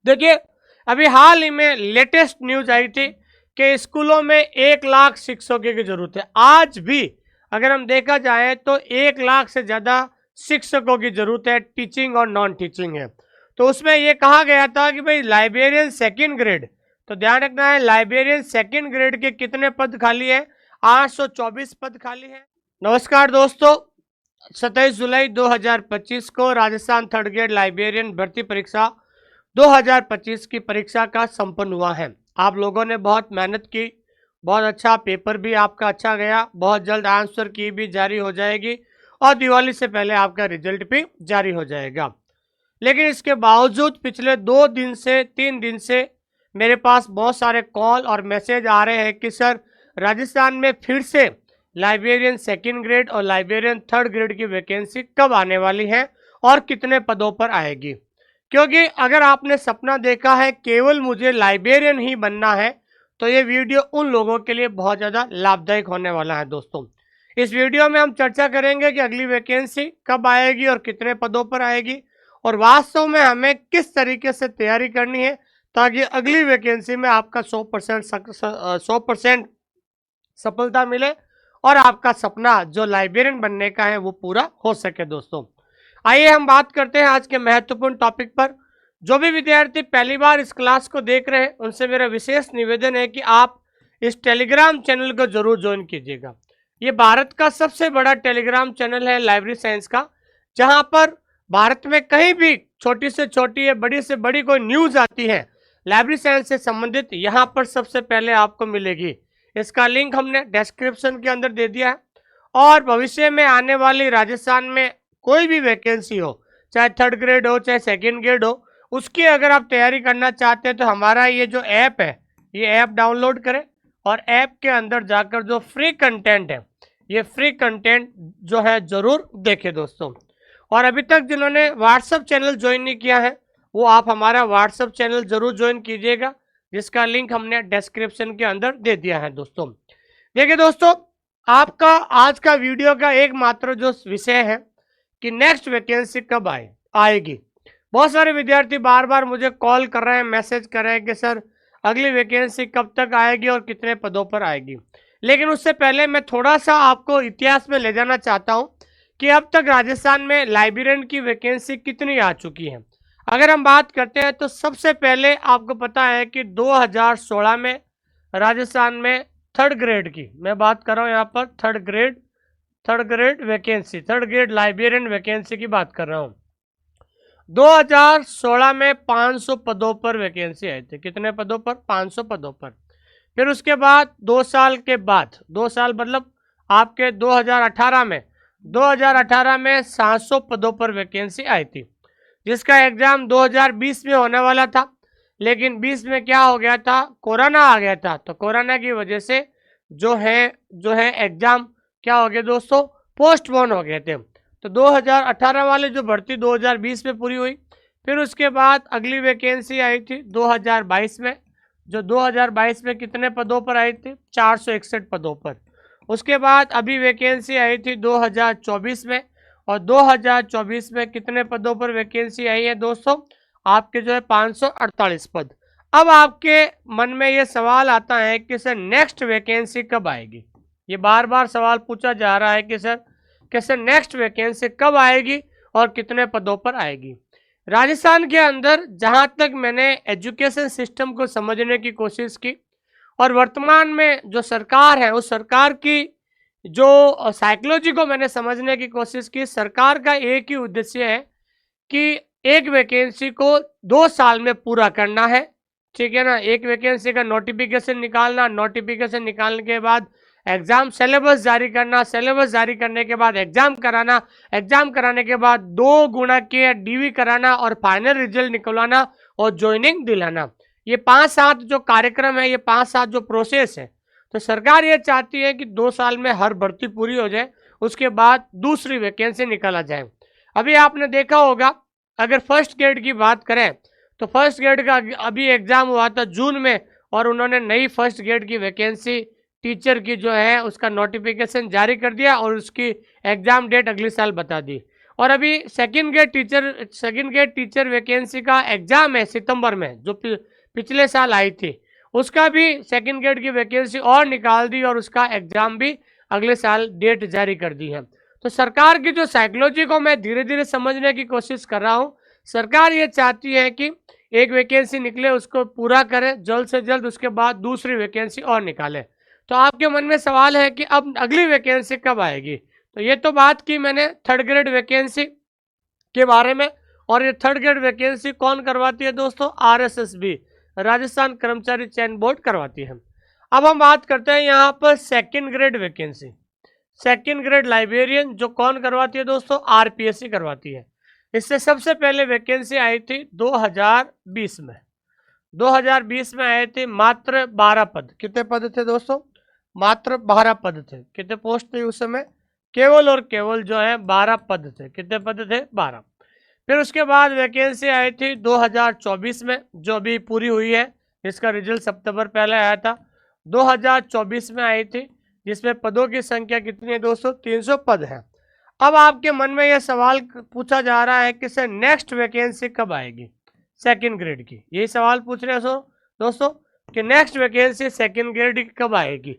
देखिए, अभी हाल ही में लेटेस्ट न्यूज आई थी कि स्कूलों में 1 लाख शिक्षकों की जरूरत है। आज भी अगर हम देखा जाए तो 1 लाख से ज़्यादा शिक्षकों की जरूरत है, टीचिंग और नॉन टीचिंग है। तो उसमें ये कहा गया था कि भाई लाइब्रेरियन सेकंड ग्रेड, तो ध्यान रखना है लाइब्रेरियन सेकंड ग्रेड के कितने पद खाली है? 824 पद खाली है। नमस्कार दोस्तों, 27 जुलाई 2025 को राजस्थान थर्ड ग्रेड लाइब्रेरियन भर्ती परीक्षा 2025 की परीक्षा का संपन्न हुआ है। आप लोगों ने बहुत मेहनत की, बहुत अच्छा पेपर भी आपका अच्छा गया, बहुत जल्द आंसर की भी जारी हो जाएगी और दिवाली से पहले आपका रिजल्ट भी जारी हो जाएगा। लेकिन इसके बावजूद पिछले 2 दिन से 3 दिन से मेरे पास बहुत सारे कॉल और मैसेज आ रहे हैं कि सर राजस्थान में फिर से लाइब्रेरियन सेकंड ग्रेड और लाइब्रेरियन थर्ड ग्रेड की वैकेंसी कब आने वाली है और कितने पदों पर आएगी। क्योंकि अगर आपने सपना देखा है केवल मुझे लाइब्रेरियन ही बनना है तो ये वीडियो उन लोगों के लिए बहुत ज़्यादा लाभदायक होने वाला है। दोस्तों, इस वीडियो में हम चर्चा करेंगे कि अगली वैकेंसी कब आएगी और कितने पदों पर आएगी और वास्तव में हमें किस तरीके से तैयारी करनी है ताकि अगली वैकेंसी में आपका 100% सफलता मिले और आपका सपना जो लाइब्रेरियन बनने का है वो पूरा हो सके। दोस्तों, आइए हम बात करते हैं आज के महत्वपूर्ण टॉपिक पर। जो भी विद्यार्थी पहली बार इस क्लास को देख रहे हैं उनसे मेरा विशेष निवेदन है कि आप इस टेलीग्राम चैनल को जरूर ज्वाइन कीजिएगा। ये भारत का सबसे बड़ा टेलीग्राम चैनल है लाइब्रेरी साइंस का, जहां पर भारत में कहीं भी छोटी से छोटी या बड़ी से बड़ी कोई न्यूज आती है लाइब्रेरी साइंस से संबंधित, यहाँ पर सबसे पहले आपको मिलेगी। इसका लिंक हमने डिस्क्रिप्शन के अंदर दे दिया है। और भविष्य में आने वाली राजस्थान में कोई भी वैकेंसी हो, चाहे थर्ड ग्रेड हो चाहे सेकेंड ग्रेड हो, उसकी अगर आप तैयारी करना चाहते हैं तो हमारा ये जो ऐप है ये ऐप डाउनलोड करें और ऐप के अंदर जाकर जो फ्री कंटेंट है ये फ्री कंटेंट जो है जरूर देखें। दोस्तों, और अभी तक जिन्होंने व्हाट्सएप चैनल ज्वाइन नहीं किया है वो आप हमारा व्हाट्सएप चैनल जरूर ज्वाइन कीजिएगा, जिसका लिंक हमने डिस्क्रिप्शन के अंदर दे दिया है। दोस्तों, देखिए दोस्तों, आपका आज का वीडियो का एकमात्र जो विषय है कि नेक्स्ट वैकेंसी कब आएगी। बहुत सारे विद्यार्थी बार बार मुझे कॉल कर रहे हैं, मैसेज कर रहे हैं कि सर अगली वैकेंसी कब तक आएगी और कितने पदों पर आएगी। लेकिन उससे पहले मैं थोड़ा सा आपको इतिहास में ले जाना चाहता हूं कि अब तक राजस्थान में लाइब्रेरियन की वैकेंसी कितनी आ चुकी है। अगर हम बात करते हैं तो सबसे पहले आपको पता है कि 2016 में राजस्थान में थर्ड ग्रेड की मैं बात कर रहा हूँ, यहाँ पर third grade vacancy, third grade librarian vacancy की बात कर रहा हूँ। 2016 में 500 पदों पर वैकेंसी आई थी। कितने पदों पर? 500 पदों पर। फिर उसके बाद 2 साल के बाद, 2 साल मतलब आपके 2018 में 700 पदों पर वैकेंसी आई थी, जिसका एग्जाम 2020 में होने वाला था। लेकिन 20 में क्या हो गया था? कोरोना आ गया था। तो कोरोना की वजह से जो है एग्जाम क्या हो गया दोस्तों? पोस्टपोन हो गए थे। तो 2018 वाले जो भर्ती 2020 में पूरी हुई। फिर उसके बाद अगली वैकेंसी आई थी 2022 में, जो 2022 में कितने पदों पर आई थी? 461 पदों पर। उसके बाद अभी वैकेंसी आई थी 2024 में, और 2024 में कितने पदों पर वैकेंसी आई है दोस्तों? आपके जो है 548 पद। अब आपके मन में ये सवाल आता है कि सर नेक्स्ट वैकेंसी कब आएगी? ये बार बार सवाल पूछा जा रहा है कि सर नेक्स्ट वैकेंसी कब आएगी और कितने पदों पर आएगी। राजस्थान के अंदर जहां तक मैंने एजुकेशन सिस्टम को समझने की कोशिश की और वर्तमान में जो सरकार है उस सरकार की जो साइकोलॉजी को मैंने समझने की कोशिश की, सरकार का एक ही उद्देश्य है कि एक वैकेंसी को 2 साल में पूरा करना है। ठीक है ना? एक वैकेंसी का नोटिफिकेशन निकालना, नोटिफिकेशन निकालने के बाद एग्जाम सिलेबस जारी करना, सिलेबस जारी करने के बाद एग्जाम कराना, एग्जाम कराने के बाद 2 गुना के डीवी कराना और फाइनल रिजल्ट निकलवाना और ज्वाइनिंग दिलाना। ये 5-7 जो कार्यक्रम है, ये 5-7 जो प्रोसेस है, तो सरकार ये चाहती है कि 2 साल में हर भर्ती पूरी हो जाए, उसके बाद दूसरी वैकेंसी निकाला जाए। अभी आपने देखा होगा, अगर फर्स्ट ग्रेड की बात करें तो फर्स्ट ग्रेड का अभी एग्जाम हुआ था जून में, और उन्होंने नई फर्स्ट ग्रेड की वैकेंसी टीचर की जो है उसका नोटिफिकेशन जारी कर दिया और उसकी एग्जाम डेट अगले साल बता दी। और अभी सेकंड ग्रेड टीचर वैकेंसी का एग्जाम है सितंबर में, जो पिछले साल आई थी, उसका भी सेकंड ग्रेड की वैकेंसी और निकाल दी और उसका एग्जाम भी अगले साल डेट जारी कर दी है। तो सरकार की जो साइकोलॉजी को मैं धीरे धीरे समझने की कोशिश कर रहा हूँ। सरकार ये चाहती है कि एक वैकेंसी निकले उसको पूरा करे जल्द से जल्द, उसके बाद दूसरी वैकेंसी और निकाले। तो आपके मन में सवाल है कि अब अगली वैकेंसी कब आएगी। तो ये तो बात की मैंने थर्ड ग्रेड वैकेंसी के बारे में, और ये थर्ड ग्रेड वैकेंसी कौन करवाती है दोस्तों? RSSB, राजस्थान कर्मचारी चयन बोर्ड करवाती है। अब हम बात करते हैं यहाँ पर second grade vacancy. Second grade librarian जो कौन करवाती है दोस्तों? RPSC करवाती है। इससे सबसे पहले वैकेंसी आई थी 2020 में। 2020 में आए थे मात्र 12 पद। कितने पद थे दोस्तों? मात्र 12 पद थे। कितने पोस्ट थे उस समय? केवल और केवल जो है 12 पद थे। कितने पद थे? 12। फिर उसके बाद वैकेंसी आई थी 2024 में, जो अभी पूरी हुई है, इसका रिजल्ट सितंबर पहले आया था। 2024 में आई थी, जिसमें पदों की संख्या कितनी है दोस्तों? 300 पद है। अब आपके मन में यह सवाल पूछा जा रहा है कि सर नेक्स्ट वैकेंसी कब आएगी सेकंड ग्रेड की? यही सवाल पूछ रहे हो दोस्तों कि नेक्स्ट वैकेंसी सेकंड ग्रेड की कब आएगी।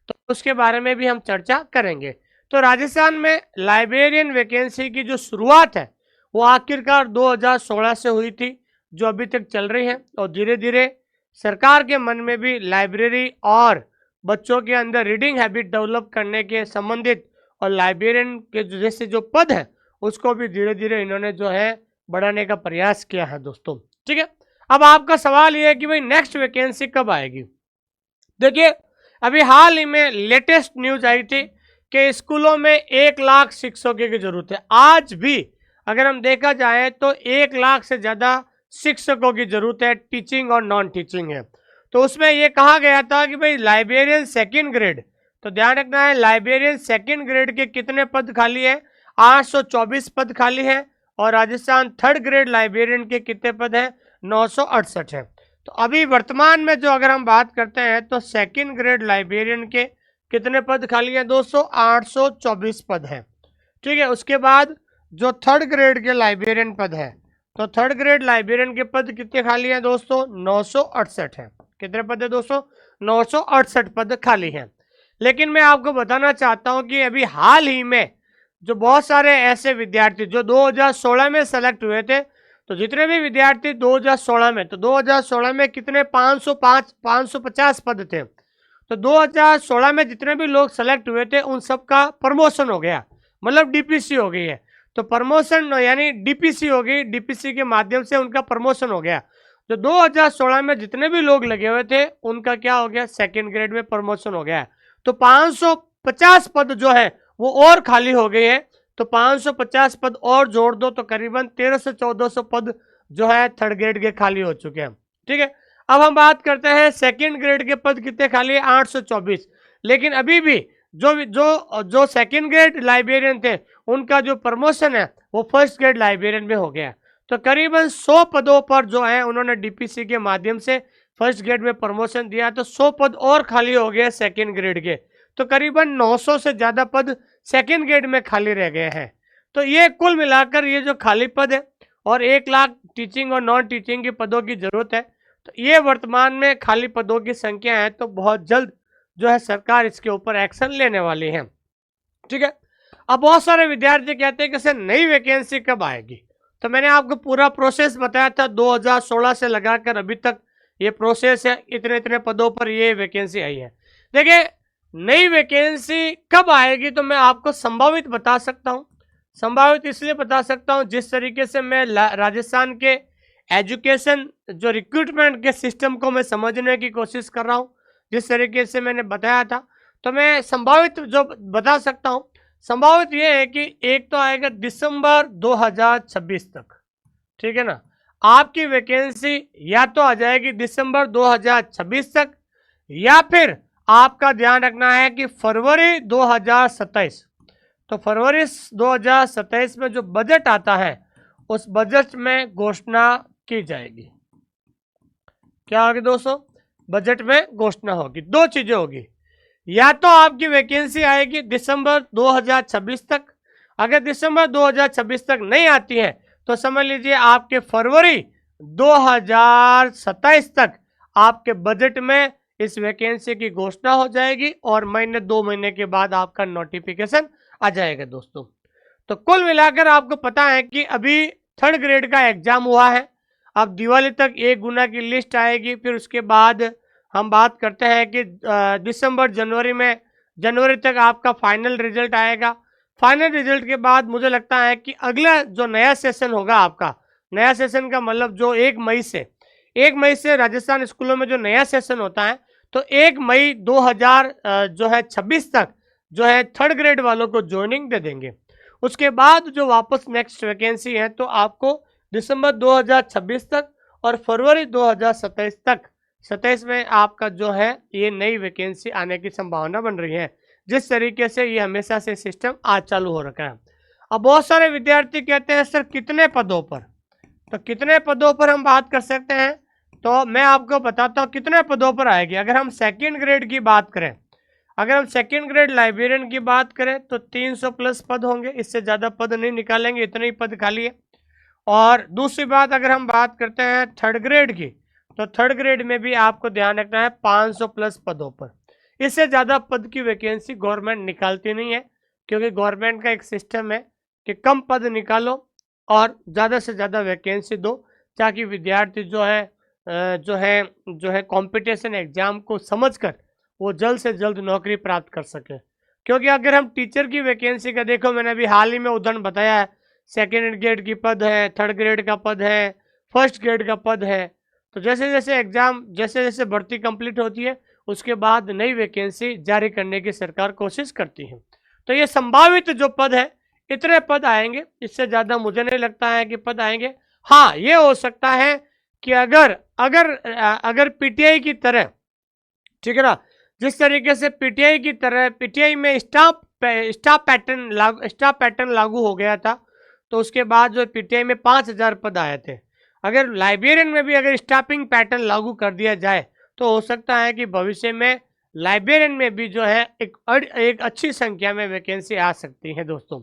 तो उसके बारे में भी हम चर्चा करेंगे। तो राजस्थान में लाइब्रेरियन वैकेंसी की जो शुरुआत है वो आखिरकार 2016 से हुई थी, जो अभी तक चल रही है। और धीरे धीरे सरकार के मन में भी लाइब्रेरी और बच्चों के अंदर रीडिंग हैबिट डेवलप करने के संबंधित और लाइब्रेरियन के जैसे जो पद है उसको भी धीरे धीरे इन्होंने जो है बढ़ाने का प्रयास किया है दोस्तों। ठीक है, अब आपका सवाल ये है कि भाई नेक्स्ट वैकेंसी कब आएगी। देखिए, अभी हाल ही में लेटेस्ट न्यूज आई थी कि स्कूलों में 1 लाख शिक्षकों की जरूरत है। आज भी अगर हम देखा जाए तो 1 लाख से ज़्यादा शिक्षकों की जरूरत है, टीचिंग और नॉन टीचिंग है। तो उसमें ये कहा गया था कि भाई लाइब्रेरियन सेकंड ग्रेड, तो ध्यान रखना है लाइब्रेरियन सेकंड ग्रेड के कितने पद खाली है? 824 पद खाली है। और राजस्थान थर्ड ग्रेड लाइब्रेरियन के कितने पद हैं? 968 है। तो अभी वर्तमान में जो अगर हम बात करते हैं तो सेकंड ग्रेड लाइब्रेरियन के कितने पद खाली हैं दोस्तों? 824 पद हैं। ठीक है, उसके बाद जो थर्ड ग्रेड के लाइब्रेरियन पद है, तो थर्ड ग्रेड लाइब्रेरियन के पद कितने खाली हैं दोस्तों? 968 है। कितने पद है दोस्तों? 968 पद खाली हैं। लेकिन मैं आपको बताना चाहता हूं कि अभी हाल ही में जो बहुत सारे ऐसे विद्यार्थी जो 2016 में सेलेक्ट हुए थे, तो जितने भी विद्यार्थी 2016 में, तो 2016 में कितने? 550 पद थे। तो 2016 में जितने भी लोग सेलेक्ट हुए थे उन सब का प्रमोशन हो गया, मतलब DPC हो गई है। तो प्रमोशन यानी DPC हो गई, DPC के माध्यम से उनका प्रमोशन हो गया। जो 2016 में जितने भी लोग लगे हुए थे उनका क्या हो गया? सेकंड ग्रेड में प्रमोशन हो गया। तो 550 पद जो है वो और खाली हो गए हैं। तो 550 पद और जोड़ दो तो करीबन 1300 से 1400 पद जो है थर्ड ग्रेड के खाली हो चुके हैं। ठीक है, अब हम बात करते हैं सेकंड ग्रेड के पद कितने खाली है? 824। लेकिन अभी भी जो सेकंड ग्रेड लाइब्रेरियन थे उनका जो प्रमोशन है वो फर्स्ट ग्रेड लाइब्रेरियन में हो गया। तो करीबन 100 पदों पर जो है उन्होंने DPC के माध्यम से फर्स्ट ग्रेड में प्रमोशन दिया, तो 100 पद और खाली हो गए सेकंड ग्रेड के। तो करीबन 900 से ज़्यादा पद सेकंड ग्रेड में खाली रह गए हैं। तो ये कुल मिलाकर ये जो खाली पद है और 1 लाख टीचिंग और नॉन टीचिंग के पदों की जरूरत है, तो ये वर्तमान में खाली पदों की संख्या है। तो बहुत जल्द जो है सरकार इसके ऊपर एक्शन लेने वाली है। ठीक है, अब बहुत सारे विद्यार्थी कहते हैं कि सर नई वैकेंसी कब आएगी। तो मैंने आपको पूरा प्रोसेस बताया था, 2016 से लगाकर अभी तक ये प्रोसेस है, इतने इतने पदों पर ये वैकेंसी आई है। देखिए, नई वैकेंसी कब आएगी तो मैं आपको संभावित बता सकता हूँ। संभावित इसलिए बता सकता हूँ जिस तरीके से मैं राजस्थान के एजुकेशन जो रिक्रूटमेंट के सिस्टम को मैं समझने की कोशिश कर रहा हूँ, जिस तरीके से मैंने बताया था, तो मैं संभावित जो बता सकता हूँ, संभावित ये है कि एक तो आएगा दिसंबर 2026 तक। ठीक है ना, आपकी वैकेंसी या तो आ जाएगी दिसंबर 2026 तक, या फिर आपका ध्यान रखना है कि फरवरी 2027। तो फरवरी 2027 में जो बजट आता है उस बजट में घोषणा की जाएगी। क्या होगी दोस्तों? बजट में घोषणा होगी। दो चीजें होगी, या तो आपकी वैकेंसी आएगी दिसंबर 2026 तक, अगर दिसंबर 2026 तक नहीं आती है तो समझ लीजिए आपके फरवरी 2027 तक आपके बजट में इस वैकेंसी की घोषणा हो जाएगी और महीने 2 महीने के बाद आपका नोटिफिकेशन आ जाएगा दोस्तों। तो कुल मिलाकर आपको पता है कि अभी 3rd ग्रेड का एग्जाम हुआ है। अब दिवाली तक 1 गुना की लिस्ट आएगी, फिर उसके बाद हम बात करते हैं कि दिसंबर जनवरी तक आपका फाइनल रिजल्ट आएगा। फाइनल रिजल्ट के बाद मुझे लगता है कि अगला जो नया सेशन होगा आपका, नया सेशन का मतलब जो 1 मई से राजस्थान स्कूलों में जो नया सेशन होता है, तो 1 मई 2026 तक जो है 3rd ग्रेड वालों को ज्वाइनिंग दे देंगे। उसके बाद जो वापस नेक्स्ट वैकेंसी है तो आपको दिसंबर 2026 तक और फरवरी 2027 में आपका जो है ये नई वैकेंसी आने की संभावना बन रही है। जिस तरीके से ये हमेशा से सिस्टम आज चालू हो रखा है। अब बहुत सारे विद्यार्थी कहते हैं सर कितने पदों पर, तो कितने पदों पर हम बात कर सकते हैं, तो मैं आपको बताता हूँ कितने पदों पर आएगी। अगर हम 2nd ग्रेड की बात करें, अगर हम 2nd ग्रेड लाइब्रेरियन की बात करें तो 300 प्लस पद होंगे, इससे ज़्यादा पद नहीं निकालेंगे, इतने ही पद खाली है। और दूसरी बात अगर हम बात करते हैं 3rd ग्रेड की, तो 3rd ग्रेड में भी आपको ध्यान रखना है 500 प्लस पदों पर। इससे ज़्यादा पद की वैकेंसी गवर्नमेंट निकालती नहीं है, क्योंकि गवर्नमेंट का एक सिस्टम है कि कम पद निकालो और ज़्यादा से ज़्यादा वैकेंसी दो, ताकि विद्यार्थी जो है कंपटीशन एग्जाम को समझकर वो जल्द से जल्द नौकरी प्राप्त कर सके। क्योंकि अगर हम टीचर की वैकेंसी का देखो, मैंने अभी हाल ही में उदाहरण बताया है, 2nd ग्रेड की पद है, 3rd ग्रेड का पद है, 1st ग्रेड का पद है। तो जैसे जैसे भर्ती कंप्लीट होती है उसके बाद नई वैकेंसी जारी करने की सरकार कोशिश करती है। तो ये संभावित जो पद है इतने पद आएंगे, इससे ज़्यादा मुझे नहीं लगता है कि पद आएंगे। हाँ, ये हो सकता है कि अगर पीटीआई की तरह, ठीक है ना, जिस तरीके से पीटीआई में स्टाफ पैटर्न लागू हो गया था, तो उसके बाद जो पीटीआई में 5000 पद आए थे, अगर लाइब्रेरियन में भी अगर स्टाफिंग पैटर्न लागू कर दिया जाए तो हो सकता है कि भविष्य में लाइब्रेरियन में भी जो है एक अच्छी संख्या में वैकेंसी आ सकती है दोस्तों।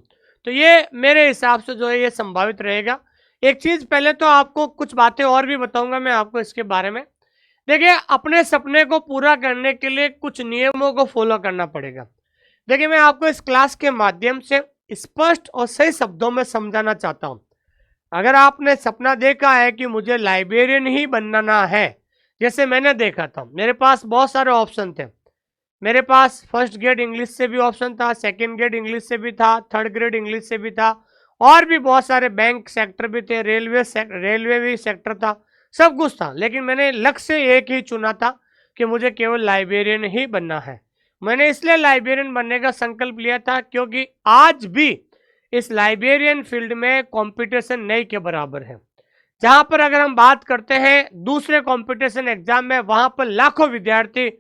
तो ये मेरे हिसाब से जो है ये संभावित रहेगा। एक चीज़ पहले तो आपको कुछ बातें और भी बताऊंगा मैं आपको इसके बारे में। देखिए, अपने सपने को पूरा करने के लिए कुछ नियमों को फॉलो करना पड़ेगा। देखिए, मैं आपको इस क्लास के माध्यम से स्पष्ट और सही शब्दों में समझाना चाहता हूँ। अगर आपने सपना देखा है कि मुझे लाइब्रेरियन ही बनना है, जैसे मैंने देखा था, मेरे पास बहुत सारे ऑप्शन थे। मेरे पास 1st ग्रेड इंग्लिश से भी ऑप्शन था, 2nd ग्रेड इंग्लिश से भी था, 3rd ग्रेड इंग्लिश से भी था, और भी बहुत सारे बैंक सेक्टर भी थे, रेलवे भी सेक्टर था, सब कुछ था। लेकिन मैंने लक्ष्य एक ही चुना था कि मुझे केवल लाइब्रेरियन ही बनना है। मैंने इसलिए लाइब्रेरियन बनने का संकल्प लिया था क्योंकि आज भी इस लाइब्रेरियन फील्ड में कंपटीशन नहीं के बराबर है। जहां पर अगर हम बात करते हैं दूसरे कंपटीशन एग्जाम में, वहां पर लाखों विद्यार्थी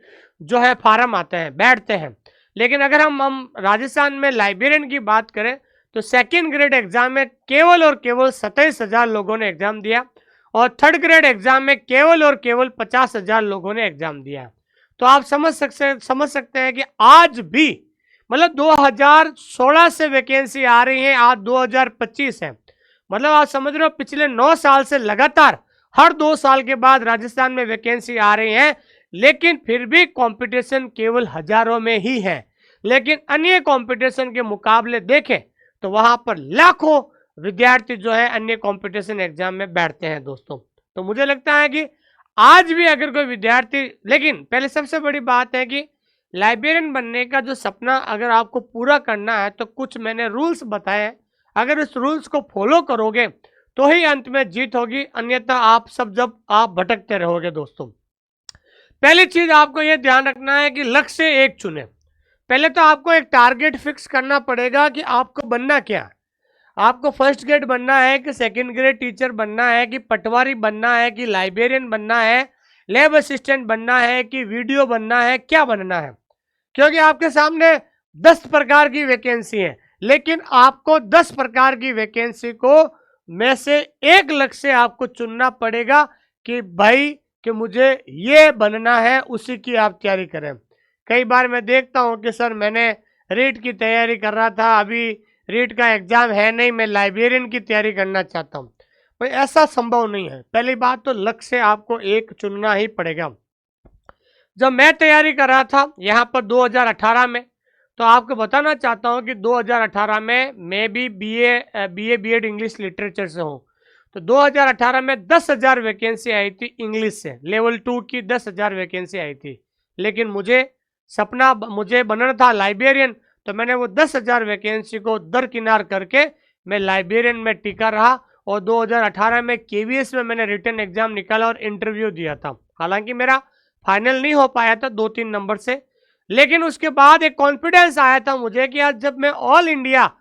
जो है फार्म आते हैं, बैठते हैं। लेकिन अगर हम राजस्थान में लाइब्रेरियन की बात करें तो 2nd ग्रेड एग्जाम में केवल और केवल 27,000 लोगों ने एग्जाम दिया और 3rd ग्रेड एग्जाम में केवल और केवल 50,000 लोगों ने एग्जाम दिया। तो आप समझ सकते हैं कि आज भी, मतलब 2016 से वैकेंसी आ रही है, आज 2025 है, मतलब आप समझ रहे हो पिछले 9 साल से लगातार हर 2 साल के बाद राजस्थान में वैकेंसी आ रही है। लेकिन फिर भी कंपटीशन केवल हजारों में ही है। लेकिन अन्य कंपटीशन के मुकाबले देखें तो वहां पर लाखों विद्यार्थी जो है अन्य कंपटीशन एग्जाम में बैठते हैं दोस्तों। तो मुझे लगता है कि आज भी अगर कोई विद्यार्थी, लेकिन पहले सबसे बड़ी बात है कि लाइब्रेरियन बनने का जो सपना अगर आपको पूरा करना है तो कुछ मैंने रूल्स बताए हैं, अगर इस रूल्स को फॉलो करोगे तो ही अंत में जीत होगी, अन्यथा आप भटकते रहोगे दोस्तों। पहली चीज आपको यह ध्यान रखना है कि लक्ष्य एक चुने। पहले तो आपको एक टारगेट फिक्स करना पड़ेगा कि आपको बनना क्या है। आपको 1st ग्रेड बनना है कि 2nd ग्रेड टीचर बनना है कि पटवारी बनना है कि लाइब्रेरियन बनना है, लैब असिस्टेंट बनना है कि वीडियो बनना है, क्या बनना है? क्योंकि आपके सामने 10 प्रकार की वैकेंसी है, लेकिन आपको 10 प्रकार की वैकेंसी को में से एक लक्ष्य आपको चुनना पड़ेगा कि भाई कि मुझे ये बनना है, उसी की आप तैयारी करें। कई बार मैं देखता हूं कि सर मैंने रीट की तैयारी कर रहा था, अभी रीट का एग्जाम है नहीं, मैं लाइब्रेरियन की तैयारी करना चाहता हूँ, भाई ऐसा संभव नहीं है। पहली बात तो लक्ष्य आपको एक चुनना ही पड़ेगा। जब मैं तैयारी कर रहा था यहाँ पर 2018 में, तो आपको बताना चाहता हूँ कि 2018 में मैं भी बीएड इंग्लिश लिटरेचर से हूँ। तो 2018 में 10,000 वैकेंसी आई थी इंग्लिश से, लेवल 2 की 10,000 वैकेंसी आई थी। लेकिन मुझे बनना था लाइब्रेरियन, तो मैंने वो 10,000 वैकेंसी को दरकिनार करके मैं लाइब्रेरियन में टिका रहा और 2018 में केवीएस में मैंने रिटन एग्जाम निकाला और इंटरव्यू दिया था। हालांकि मेरा फाइनल नहीं हो पाया था 2-3 नंबर से, लेकिन उसके बाद एक कॉन्फिडेंस आया था मुझे कि आज जब मैं ऑल इंडिया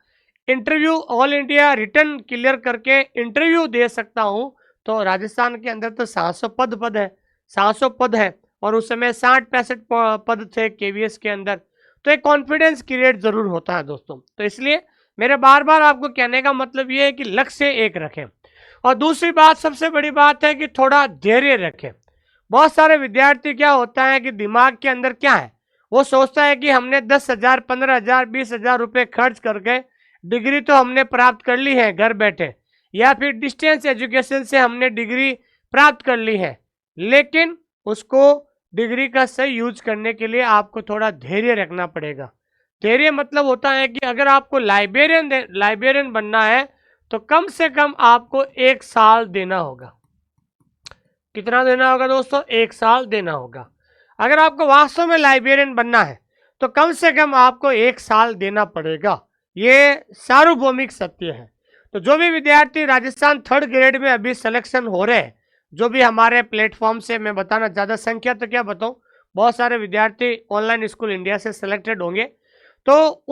रिटन क्लियर करके इंटरव्यू दे सकता हूं, तो राजस्थान के अंदर तो 700 पद है और उस समय 60-65 पद थे केवीएस के अंदर। तो एक कॉन्फिडेंस क्रिएट जरूर होता है दोस्तों। तो इसलिए मेरे बार बार आपको कहने का मतलब ये है कि लक्ष्य एक रखें। और दूसरी बात, सबसे बड़ी बात है कि थोड़ा धैर्य रखें। बहुत सारे विद्यार्थी क्या होता है कि दिमाग के अंदर क्या है, वो सोचता है कि हमने 10,000, 15,000, 20,000 रुपये खर्च करके डिग्री तो हमने प्राप्त कर ली है घर बैठे, या फिर डिस्टेंस एजुकेशन से हमने डिग्री प्राप्त कर ली है, लेकिन उसको डिग्री का सही यूज करने के लिए आपको थोड़ा धैर्य रखना पड़ेगा। धैर्य मतलब होता है कि अगर आपको लाइब्रेरियन बनना है तो कम से कम आपको 1 साल देना होगा। कितना देना होगा दोस्तों? 1 साल देना होगा। अगर आपको वास्तव में लाइब्रेरियन बनना है तो कम से कम आपको 1 साल देना पड़ेगा। ये सार्वभौमिक सत्य है। तो जो भी विद्यार्थी राजस्थान 3rd ग्रेड में अभी सिलेक्शन हो रहे हैं, जो भी हमारे प्लेटफॉर्म से, मैं बताना, ज़्यादा संख्या तो क्या बताऊं, बहुत सारे विद्यार्थी ऑनलाइन स्कूल इंडिया से सिलेक्टेड होंगे। तो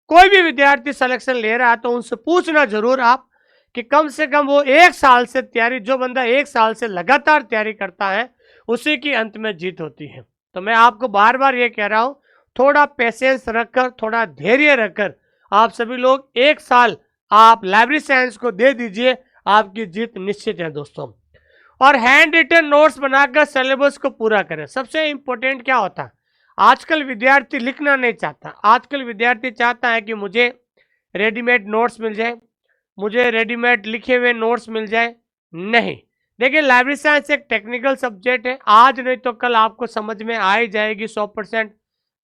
कोई भी विद्यार्थी सिलेक्शन ले रहा है तो उनसे पूछना जरूर आप कि कम से कम वो 1 साल से तैयारी, जो बंदा 1 साल से लगातार तैयारी करता है उसी की अंत में जीत होती है। तो मैं आपको बार बार ये कह रहा हूँ, थोड़ा पेशेंस रखकर, थोड़ा धैर्य रखकर आप सभी लोग 1 साल आप लाइब्रेरी साइंस को दे दीजिए, आपकी जीत निश्चित है दोस्तों। और हैंड रिटन नोट्स बनाकर सिलेबस को पूरा करें। सबसे इंपॉर्टेंट क्या होता है, आजकल विद्यार्थी लिखना नहीं चाहता। आजकल विद्यार्थी चाहता है कि मुझे रेडीमेड नोट्स मिल जाए, मुझे रेडीमेड लिखे हुए नोट्स मिल जाए। नहीं, देखिए लाइब्रेरी साइंस एक टेक्निकल सब्जेक्ट है, आज नहीं तो कल आपको समझ में आ ही जाएगी 100%।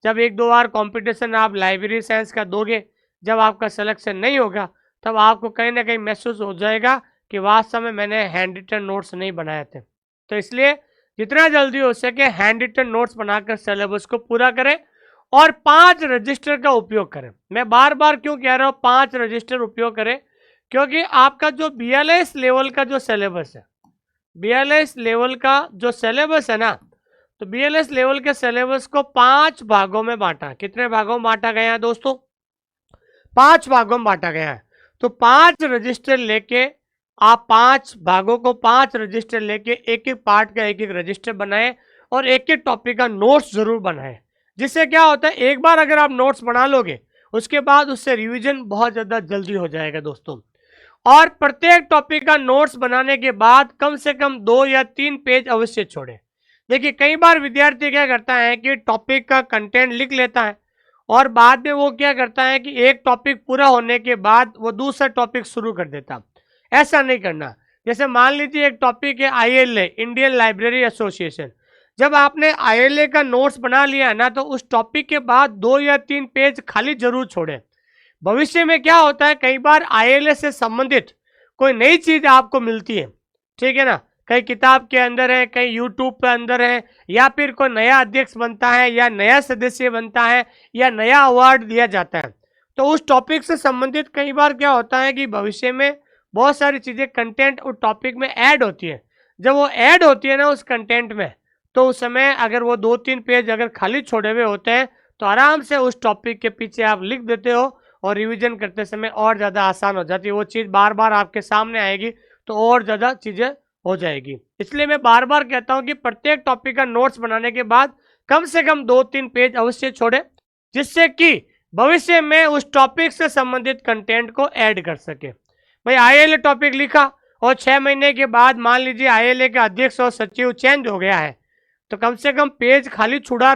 जब 1-2 बार कॉम्पिटिशन आप लाइब्रेरी साइंस का दोगे, जब आपका सिलेक्शन नहीं होगा तब आपको कहीं ना कहीं महसूस हो जाएगा कि वास्तव में मैंने हैंड रिटन नोट्स नहीं बनाए थे। तो इसलिए जितना जल्दी हो सके हैंड रिटन नोट्स बनाकर सिलेबस को पूरा करें और 5 रजिस्टर का उपयोग करें। मैं बार बार क्यों कह रहा हूँ 5 रजिस्टर उपयोग करें, क्योंकि आपका जो BLS लेवल का जो सिलेबस है, BLS लेवल का जो सिलेबस है ना, तो BLS लेवल के सिलेबस को 5 भागों में बांटा। कितने भागों में बांटा गया है दोस्तों? 5 भागों में बांटा गया है। तो 5 रजिस्टर लेके आप 5 भागों को 5 रजिस्टर लेके एक एक पार्ट का एक एक रजिस्टर बनाएं और एक एक टॉपिक का नोट्स जरूर बनाएं। जिससे क्या होता है, एक बार अगर आप नोट्स बना लोगे उसके बाद उससे रिवीजन बहुत ज़्यादा जल्दी हो जाएगा दोस्तों। और प्रत्येक टॉपिक का नोट्स बनाने के बाद कम से कम 2 या 3 पेज अवश्य छोड़ें। देखिए कई बार विद्यार्थी क्या करता है कि टॉपिक का कंटेंट लिख लेता है और बाद में वो क्या करता है कि एक टॉपिक पूरा होने के बाद वो दूसरा टॉपिक शुरू कर देता। ऐसा नहीं करना। जैसे मान लीजिए एक टॉपिक है ILA, इंडियन लाइब्रेरी एसोसिएशन। जब आपने ILA का नोट्स बना लिया है ना, तो उस टॉपिक के बाद 2 या 3 पेज खाली जरूर छोड़ें। भविष्य में क्या होता है, कई बार ILA से संबंधित कोई नई चीज आपको मिलती है, ठीक है ना, कहीं किताब के अंदर है, कहीं यूट्यूब पे अंदर है, या फिर कोई नया अध्यक्ष बनता है या नया सदस्य बनता है या नया अवार्ड दिया जाता है, तो उस टॉपिक से संबंधित कई बार क्या होता है कि भविष्य में बहुत सारी चीज़ें कंटेंट उस टॉपिक में ऐड होती है। जब वो ऐड होती है ना उस कंटेंट में, तो उस समय अगर वो 2-3 पेज अगर खाली छोड़े हुए होते हैं तो आराम से उस टॉपिक के पीछे आप लिख देते हो और रिवीजन करते समय और ज़्यादा आसान हो जाती है। वो चीज़ बार बार आपके सामने आएगी तो और ज़्यादा चीज़ें हो जाएगी। इसलिए मैं बार बार कहता हूँ कि प्रत्येक टॉपिक का नोट्स बनाने के बाद कम से कम 2-3 पेज अवश्य छोड़े, जिससे कि भविष्य में उस टॉपिक से संबंधित कंटेंट को ऐड कर सके। भाई ILA टॉपिक लिखा और 6 महीने के बाद मान लीजिए ILA का अध्यक्ष और सचिव चेंज हो गया है, तो कम से कम पेज खाली छुड़ा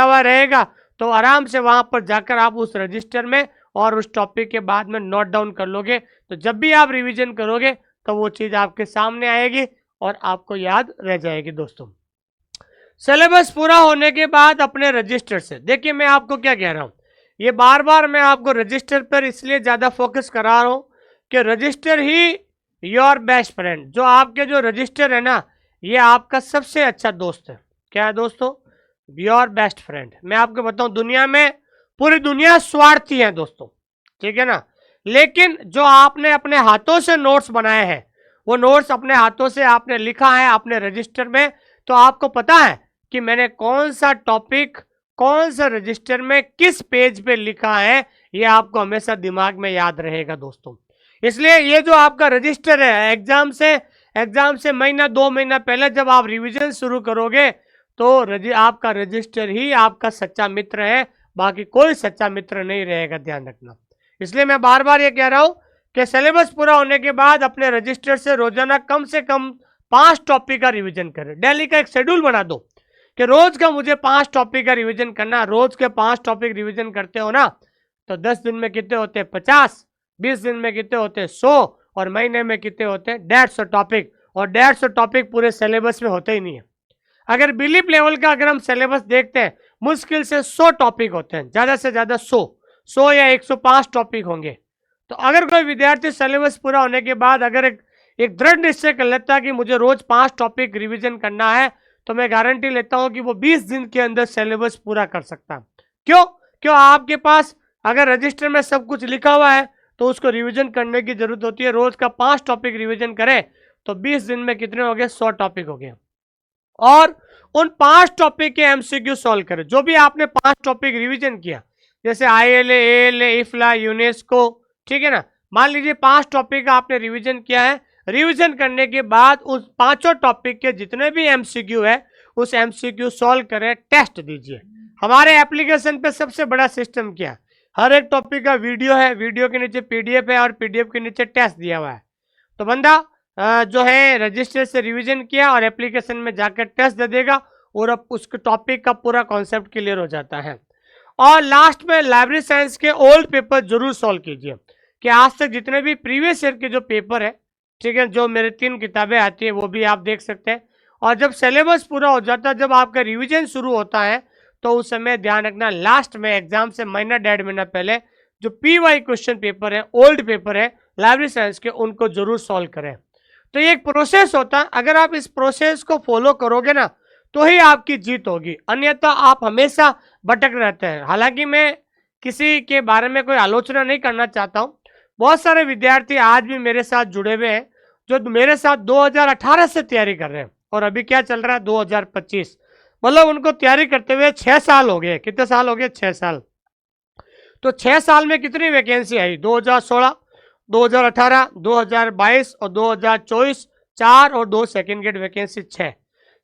हुआ रहेगा, तो आराम से वहां पर जाकर आप उस रजिस्टर में और उस टॉपिक के बाद में नोट डाउन कर लोगे, तो जब भी आप रिवीजन करोगे तो वो चीज़ आपके सामने आएगी और आपको याद रह जाएगी। दोस्तों, सिलेबस पूरा होने के बाद अपने रजिस्टर से, देखिए मैं आपको क्या कह रहा हूँ, ये बार बार मैं आपको रजिस्टर पर इसलिए ज़्यादा फोकस करा रहा हूँ कि register he your best friend, जो आपके जो रजिस्टर है ना, ये आपका सबसे अच्छा दोस्त है। क्या है दोस्तों? Your best friend. मैं आपको बताऊं, दुनिया में पूरी दुनिया स्वार्थी है दोस्तों, ठीक है ना, लेकिन जो आपने अपने हाथों से नोट्स बनाए हैं, वो नोट्स अपने हाथों से आपने लिखा है अपने रजिस्टर में, तो आपको पता है कि मैंने कौन सा टॉपिक कौन सा रजिस्टर में किस पेज पे लिखा है, ये आपको हमेशा दिमाग में याद रहेगा दोस्तों। इसलिए ये जो आपका रजिस्टर है, एग्जाम से महीना 2 महीना पहले जब आप रिवीजन शुरू करोगे तो आपका रजिस्टर ही आपका सच्चा मित्र है, बाकी कोई सच्चा मित्र नहीं रहेगा, ध्यान रखना। इसलिए मैं बार बार ये कह रहा हूं कि सिलेबस पूरा होने के बाद अपने रजिस्टर से रोजाना कम से कम 5 टॉपिक का रिवीजन करें। डेली का एक शेड्यूल बना दो कि रोज का मुझे 5 टॉपिक का रिवीजन करना। रोज के 5 टॉपिक रिवीजन करते हो ना, तो 10 दिन में कितने होते हैं? 50। 20 दिन में कितने होते हैं? 100। और महीने में कितने होते हैं? 150 टॉपिक। और 150 टॉपिक पूरे सिलेबस में होते ही नहीं है। अगर बिलीफ लेवल का अगर हम सिलेबस देखते हैं, मुश्किल से 100 टॉपिक होते हैं, ज़्यादा से ज़्यादा 100 या 105 टॉपिक होंगे। तो अगर कोई विद्यार्थी सिलेबस पूरा होने के बाद अगर एक दृढ़ निश्चय कर लेता है कि मुझे रोज 5 टॉपिक रिवीजन करना है, तो मैं गारंटी लेता हूं कि वो 20 दिन के अंदर सिलेबस पूरा कर सकता है। क्यों? आपके पास अगर रजिस्टर में सब कुछ लिखा हुआ है तो उसको रिवीजन करने की जरूरत होती है। रोज का 5 टॉपिक रिवीजन करें तो 20 दिन में कितने हो गए? 100 टॉपिक हो गए। और उन 5 टॉपिक के एमसीक्यू सॉल्व करें। जो भी आपने 5 टॉपिक रिवीजन किया, जैसे ILA, ALA, इफ्ला, यूनेस्को, ठीक है ना, मान लीजिए 5 टॉपिक का आपने रिवीजन किया है। रिवीजन करने के बाद उस 5 टॉपिक के जितने भी एमसीक्यू है उस एमसीक्यू सॉल्व करें, टेस्ट दीजिए। हमारे एप्लीकेशन पे सबसे बड़ा सिस्टम क्या है? हर एक टॉपिक का वीडियो है, वीडियो के नीचे PDF है और PDF के नीचे टेस्ट दिया हुआ है। तो बंदा जो है रजिस्टर से रिवीजन किया और एप्लीकेशन में जाकर टेस्ट दे देगा और अब उसके टॉपिक का पूरा कॉन्सेप्ट क्लियर हो जाता है। और लास्ट में लाइब्रेरी साइंस के ओल्ड पेपर जरूर सॉल्व कीजिए कि आज तक जितने भी प्रीवियस ईयर के जो पेपर है, ठीक है, जो मेरे 3 किताबें आती है वो भी आप देख सकते हैं। और जब सिलेबस पूरा हो जाता है, जब आपका रिवीजन शुरू होता है, तो उस समय ध्यान रखना लास्ट में एग्जाम से महीना 1.5 महीना पहले जो PY क्वेश्चन पेपर है, ओल्ड पेपर है लाइब्रेरी साइंस के, उनको जरूर सॉल्व करें। तो ये एक प्रोसेस होता है, अगर आप इस प्रोसेस को फॉलो करोगे ना तो ही आपकी जीत होगी, अन्यथा आप हमेशा भटक रहते हैं। हालांकि मैं किसी के बारे में कोई आलोचना नहीं करना चाहता हूँ। बहुत सारे विद्यार्थी आज भी मेरे साथ जुड़े हुए हैं जो मेरे साथ 2018 से तैयारी कर रहे हैं और अभी क्या चल रहा है 2025, मतलब उनको तैयारी करते हुए 6 साल हो गए। कितने साल हो गए? 6 साल। तो 6 साल में कितनी वैकेंसी आई? 2016, 2018, 2022 और 2024, 4 और 2 second grade vacancy,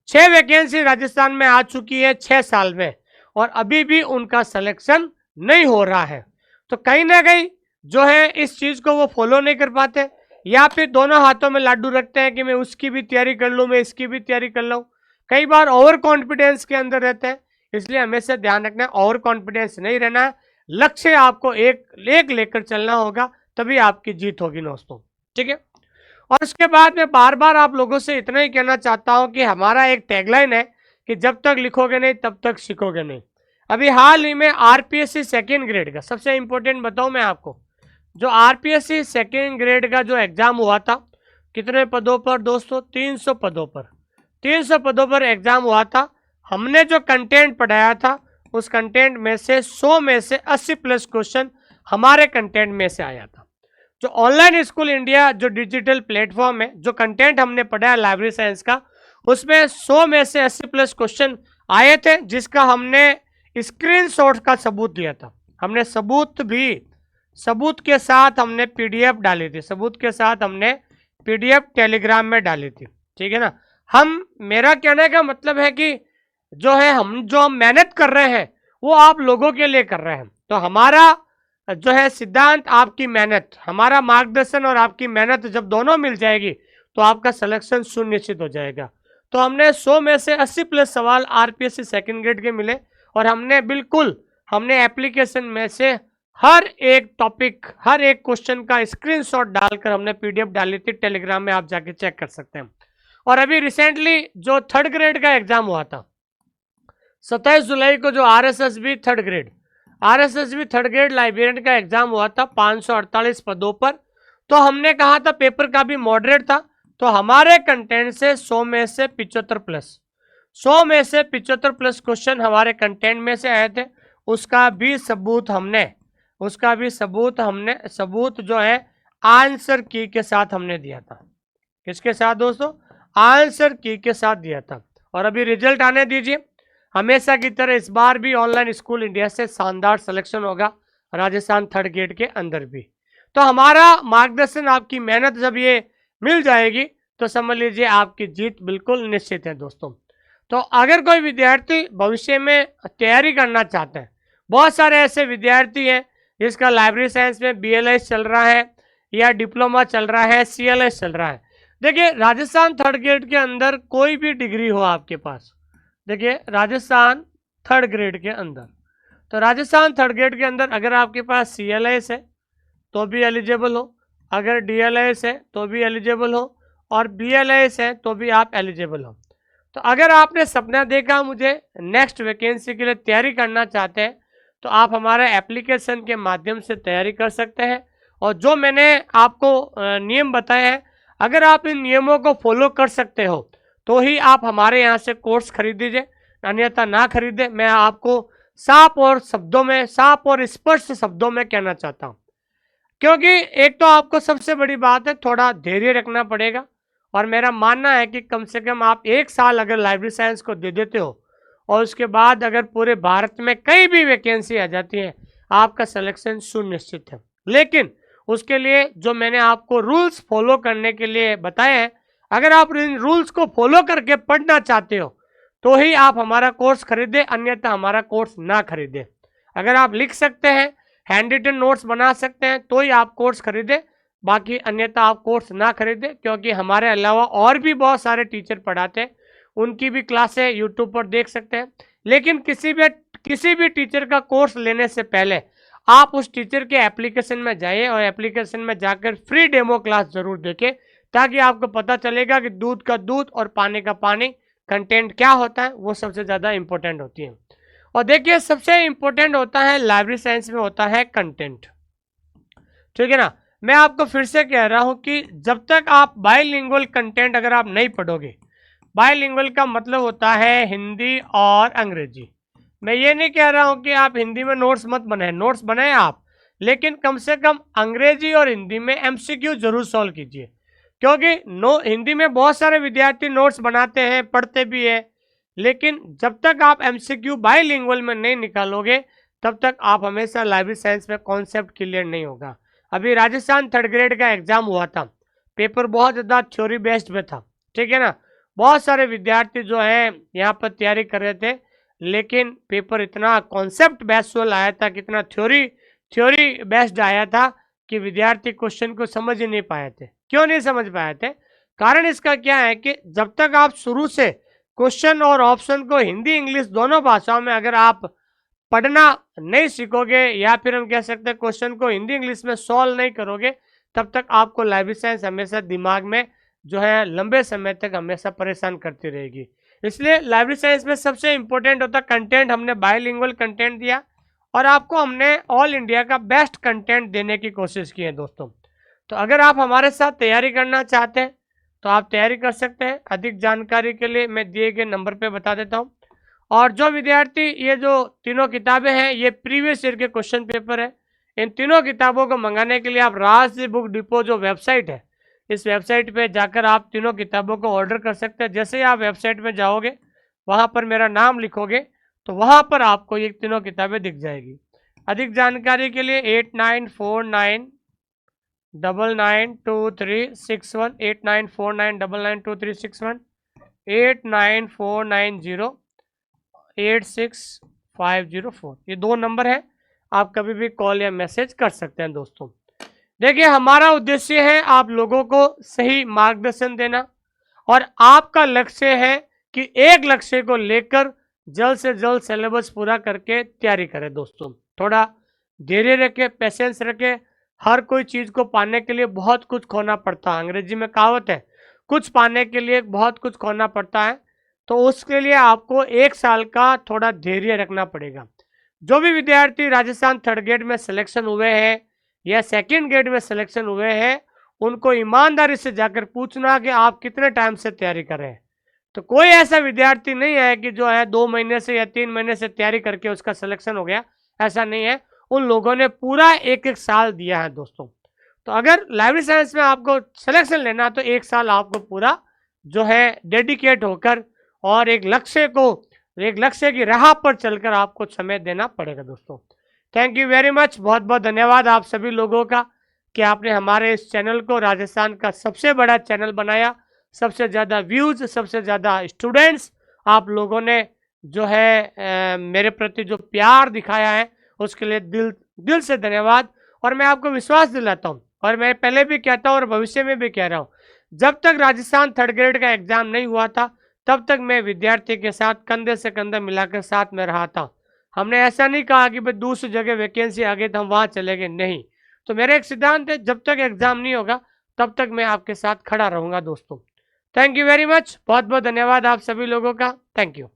6 vacancy Rajasthan में आ चुकी है 6 साल में, और अभी भी उनका सिलेक्शन नहीं हो रहा है। तो कहीं ना कहीं जो है इस चीज को वो फॉलो नहीं कर पाते, या फिर दोनों हाथों में लाडू रखते हैं कि मैं उसकी भी तैयारी कर लूँ, मैं इसकी भी तैयारी कर लूँ। कई बार ओवर कॉन्फिडेंस के अंदर रहते हैं। इसलिए हमेशा ध्यान रखना है, ओवर कॉन्फिडेंस नहीं रहना है। लक्ष्य आपको एक लेकर चलना होगा, तभी आपकी जीत होगी दोस्तों, ठीक है। और उसके बाद मैं बार बार आप लोगों से इतना ही कहना चाहता हूं कि हमारा एक टैगलाइन है कि जब तक लिखोगे नहीं तब तक सीखोगे नहीं। अभी हाल ही में RPSC सेकेंड ग्रेड का सबसे इंपॉर्टेंट बताऊं मैं आपको, जो RPSC सेकेंड ग्रेड का जो एग्जाम हुआ था, कितने पदों पर दोस्तों? 300 पदों पर। 300 पदों पर एग्जाम हुआ था। हमने जो कंटेंट पढ़ाया था उस कंटेंट में से 100 में से 80 प्लस क्वेश्चन हमारे कंटेंट में से आया था। जो ऑनलाइन स्कूल इंडिया जो डिजिटल प्लेटफॉर्म है, जो कंटेंट हमने पढ़ा है लाइब्रेरी साइंस का, उसमें 100 में से 80 प्लस क्वेश्चन आए थे, जिसका हमने स्क्रीनशॉट का सबूत दिया था। हमने सबूत के साथ हमने PDF डाली थी, सबूत के साथ हमने PDF टेलीग्राम में डाली थी, ठीक है ना। मेरा कहने का मतलब है कि जो हम मेहनत कर रहे हैं वो आप लोगों के लिए कर रहे हैं। तो हमारा जो है सिद्धांत, आपकी मेहनत, हमारा मार्गदर्शन और आपकी मेहनत जब दोनों मिल जाएगी तो आपका सिलेक्शन सुनिश्चित हो जाएगा। तो हमने 100 में से 80 प्लस सवाल RPSC सेकेंड ग्रेड के मिले और हमने बिल्कुल हमने एप्लीकेशन में से हर एक टॉपिक, हर एक क्वेश्चन का स्क्रीनशॉट डालकर हमने पीडीएफ डाली थी टेलीग्राम में, आप जाके चेक कर सकते हैं। और अभी रिसेंटली जो 3rd ग्रेड का एग्जाम हुआ था 27 जुलाई को, जो आरएसएसबी 3rd ग्रेड लाइब्रेरियन का एग्जाम हुआ था 548 पदों पर, तो हमने कहा था पेपर का भी मॉडरेट था, तो हमारे कंटेंट से 100 में से 75 प्लस 100 में से 75 प्लस क्वेश्चन हमारे कंटेंट में से आए थे। उसका भी सबूत हमने सबूत जो है आंसर की के साथ हमने दिया था। किसके साथ दोस्तों? आंसर की के साथ दिया था। और अभी रिजल्ट आने दीजिए। हमेशा की तरह इस बार भी ऑनलाइन स्कूल इंडिया से शानदार सिलेक्शन होगा, राजस्थान 3rd ग्रेड के अंदर भी। तो हमारा मार्गदर्शन, आपकी मेहनत जब ये मिल जाएगी तो समझ लीजिए आपकी जीत बिल्कुल निश्चित है दोस्तों। तो अगर कोई विद्यार्थी भविष्य में तैयारी करना चाहते हैं, बहुत सारे ऐसे विद्यार्थी हैं जिसका लाइब्रेरी साइंस में BLS चल रहा है या डिप्लोमा चल रहा है, CLS चल रहा है। देखिए राजस्थान 3rd ग्रेड के अंदर कोई भी डिग्री हो आपके पास, देखिए राजस्थान 3rd ग्रेड के अंदर, तो राजस्थान 3rd ग्रेड के अंदर अगर आपके पास CLS है तो भी एलिजिबल हो, अगर DLS है तो भी एलिजिबल हो, और BLS है तो भी आप एलिजिबल हो। तो अगर आपने सपना देखा मुझे नेक्स्ट वैकेंसी के लिए तैयारी करना चाहते हैं, तो आप हमारे एप्लीकेशन के माध्यम से तैयारी कर सकते हैं। और जो मैंने आपको नियम बताए हैं, अगर आप इन नियमों को फॉलो कर सकते हो तो ही आप हमारे यहाँ से कोर्स खरीद दीजिए, अन्यथा ना खरीदे। मैं आपको साफ और स्पष्ट शब्दों में कहना चाहता हूँ, क्योंकि एक तो आपको सबसे बड़ी बात है थोड़ा धैर्य रखना पड़ेगा। और मेरा मानना है कि कम से कम आप 1 साल अगर लाइब्रेरी साइंस को दे देते हो और उसके बाद अगर पूरे भारत में कहीं भी वैकेंसी आ जाती है, आपका सिलेक्शन सुनिश्चित है। लेकिन उसके लिए जो मैंने आपको रूल्स फॉलो करने के लिए बताए हैं, अगर आप इन रूल्स को फॉलो करके पढ़ना चाहते हो तो ही आप हमारा कोर्स खरीदें, अन्यथा हमारा कोर्स ना खरीदें। अगर आप लिख सकते हैं, हैंड रिटन नोट्स बना सकते हैं तो ही आप कोर्स खरीदें, बाकी अन्यथा आप कोर्स ना खरीदें। क्योंकि हमारे अलावा और भी बहुत सारे टीचर पढ़ाते हैं, उनकी भी क्लासें यूट्यूब पर देख सकते हैं। लेकिन किसी भी टीचर का कोर्स लेने से पहले आप उस टीचर के एप्लीकेशन में जाइए और एप्लीकेशन में जाकर फ्री डेमो क्लास जरूर देखें, ताकि आपको पता चलेगा कि दूध का दूध और पानी का पानी कंटेंट क्या होता है, वो सबसे ज़्यादा इंपॉर्टेंट होती है। और देखिए सबसे इंपॉर्टेंट होता है लाइब्रेरी साइंस में होता है कंटेंट, ठीक है ना। मैं आपको फिर से कह रहा हूं कि जब तक आप बाइलिंगुअल कंटेंट अगर आप नहीं पढ़ोगे, बाइलिंगुअल का मतलब होता है हिंदी और अंग्रेजी। मैं ये नहीं कह रहा हूं कि आप हिंदी में नोट्स मत बनाएं, नोट्स बनाएं आप, लेकिन कम से कम अंग्रेजी और हिंदी में MCQ जरूर सॉल्व कीजिए। क्योंकि हिंदी में बहुत सारे विद्यार्थी नोट्स बनाते हैं, पढ़ते भी है, लेकिन जब तक आप MCQ बाइलिंगुअल में नहीं निकालोगे तब तक आप हमेशा लाइब्रेरी साइंस में कॉन्सेप्ट क्लियर नहीं होगा। अभी राजस्थान 3rd ग्रेड का एग्जाम हुआ था, पेपर बहुत ज़्यादा थ्योरी बेस्ड में था, ठीक है ना। बहुत सारे विद्यार्थी जो है यहाँ पर तैयारी कर रहे थे, लेकिन पेपर इतना कॉन्सेप्ट बेस्ड आया था, कितना थ्योरी बेस्ड आया था कि विद्यार्थी क्वेश्चन को समझ ही नहीं पाए थे। क्यों नहीं समझ पाए थे? कारण इसका क्या है कि जब तक आप शुरू से क्वेश्चन और ऑप्शन को हिंदी इंग्लिश दोनों भाषाओं में अगर आप पढ़ना नहीं सीखोगे, या फिर हम कह सकते हैं क्वेश्चन को हिंदी इंग्लिश में सॉल्व नहीं करोगे, तब तक आपको लाइब्रेरी साइंस हमेशा दिमाग में जो है लंबे समय तक हमेशा परेशान करती रहेगी। इसलिए लाइब्रेरी साइंस में सबसे इंपॉर्टेंट होता है कंटेंट। हमने बाइलिंगुअल कंटेंट दिया और आपको हमने ऑल इंडिया का बेस्ट कंटेंट देने की कोशिश की है दोस्तों। तो अगर आप हमारे साथ तैयारी करना चाहते हैं तो आप तैयारी कर सकते हैं। अधिक जानकारी के लिए मैं दिए गए नंबर पे बता देता हूँ। और जो विद्यार्थी, ये जो तीनों किताबें हैं ये प्रीवियस ईयर के क्वेश्चन पेपर है। इन तीनों किताबों को मंगाने के लिए आप राजश्री बुक डिपो जो वेबसाइट है, इस वेबसाइट पे जाकर आप तीनों किताबों को ऑर्डर कर सकते हैं। जैसे ही आप वेबसाइट में जाओगे, वहाँ पर मेरा नाम लिखोगे तो वहाँ पर आपको ये तीनों किताबें दिख जाएगी। अधिक जानकारी के लिए 8949992361 8949992361 8949086504 ये 2 नंबर है। आप कभी भी कॉल या मैसेज कर सकते हैं दोस्तों। देखिए हमारा उद्देश्य है आप लोगों को सही मार्गदर्शन देना, और आपका लक्ष्य है कि एक लक्ष्य को लेकर जल्द से जल्द सिलेबस पूरा करके तैयारी करें दोस्तों। थोड़ा धैर्य रखें, पेशेंस रखें। हर कोई चीज़ को पाने के लिए बहुत कुछ खोना पड़ता है। अंग्रेजी में कहावत है, कुछ पाने के लिए बहुत कुछ खोना पड़ता है। तो उसके लिए आपको 1 साल का थोड़ा धैर्य रखना पड़ेगा। जो भी विद्यार्थी राजस्थान थर्ड ग्रेड में सिलेक्शन हुए हैं या सेकंड ग्रेड में सिलेक्शन हुए हैं, उनको ईमानदारी से जाकर पूछना कि आप कितने टाइम से तैयारी कर रहे हैं। तो कोई ऐसा विद्यार्थी नहीं है कि जो है 2 महीने से या 3 महीने से तैयारी करके उसका सिलेक्शन हो गया, ऐसा नहीं है। उन लोगों ने पूरा 1-1 साल दिया है दोस्तों। तो अगर लाइब्रेरी साइंस में आपको सिलेक्शन लेना तो 1 साल आपको पूरा जो है डेडिकेट होकर और एक लक्ष्य की राह पर चलकर आपको समय देना पड़ेगा दोस्तों। थैंक यू वेरी मच, बहुत बहुत धन्यवाद आप सभी लोगों का कि आपने हमारे इस चैनल को राजस्थान का सबसे बड़ा चैनल बनाया। सबसे ज़्यादा व्यूज़, सबसे ज़्यादा स्टूडेंट्स आप लोगों ने जो है मेरे प्रति जो प्यार दिखाया है उसके लिए दिल से धन्यवाद। और मैं आपको विश्वास दिलाता हूँ, और मैं पहले भी कहता हूँ और भविष्य में भी कह रहा हूँ, जब तक राजस्थान थर्ड ग्रेड का एग्जाम नहीं हुआ था तब तक मैं विद्यार्थी के साथ कंधे से कंधा मिलाकर साथ में रहा था। हमने ऐसा नहीं कहा कि भाई दूसरी जगह वैकेंसी आ गई तो हम वहाँ चले गए, नहीं। तो मेरा एक सिद्धांत है, जब तक एग्जाम नहीं होगा तब तक मैं आपके साथ खड़ा रहूंगा दोस्तों। थैंक यू वेरी मच, बहुत बहुत धन्यवाद आप सभी लोगों का। Thank you.